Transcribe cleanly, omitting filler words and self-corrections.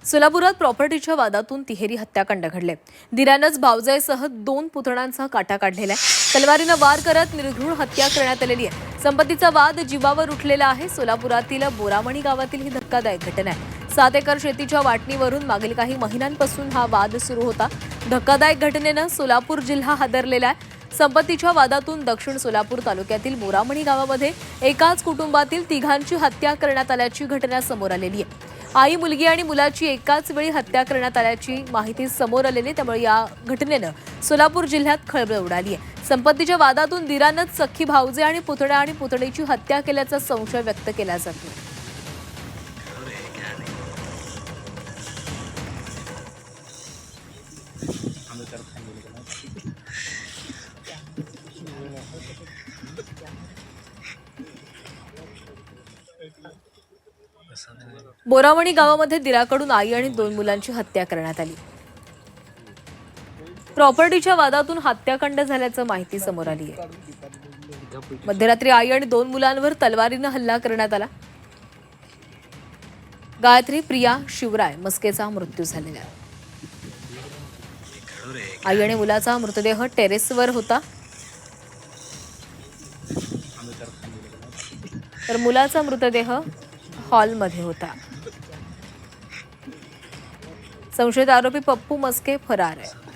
सोलापुरात प्रॉपर्टीच्या वादातून तिहेरी हत्याकांड घडले। दिरानंच भावजाईसह 2 पुतणांचा काटा काढलेला आहे। तलवारीनं वार करत निर्घृण हत्या करण्यात आलेली आहे। संपत्तीचा वाद जीवावर उठलेला आहे। सोलापुरातील बोरामणी गावातील ही धक्कादायक घटना आहे। 7 एकर शेतीच्या वाटणीवरून मागील काही महिन्यांपासून हा वाद सुरू होता। धक्कादायक घटनेनं सोलापूर जिल्हा हादरलेला आहे। संपत्तीच्या वादातून दक्षिण सोलापूर तालुक्यातील बोरामणी गावामध्ये एकाच कुटुंबातील तिघांची हत्या करण्यात आल्याची घटना समोर आलेली आहे। आई, मुलगी आणि मुलाची एकाच वेळी हत्या करण्यात आल्याची माहिती समोर आलेली, त्यामुळे या घटनेनं सोलापूर जिल्ह्यात खळबळ उडाली आहे। संपत्तीच्या वादातून दिरानंच सख्खी भावजे आणि पुतण्या आणि पुतणीची हत्या केल्याचा संशय व्यक्त केला जातो। बोरामणी गावामध्ये दिराकडून आई आणि 2 मुलांची हत्या करण्यात आली। प्रॉपर्टीच्या वादातून हत्याकांड झाल्याचं माहिती समोर आली आहे। मध्यरात्री आई आणि 2 मुलांवर तलवारीनं हल्ला करण्यात आला। गायत्री प्रिया शिवराय मस्केचा मृत्यू झालेला आहे। आई आणि मुलाचा मृतदेह टेरेसवर होता, तर मुलाचा मृतदेह हॉलमध्ये होता। संशयित आरोपी पप्पू मस्के फरार आहे।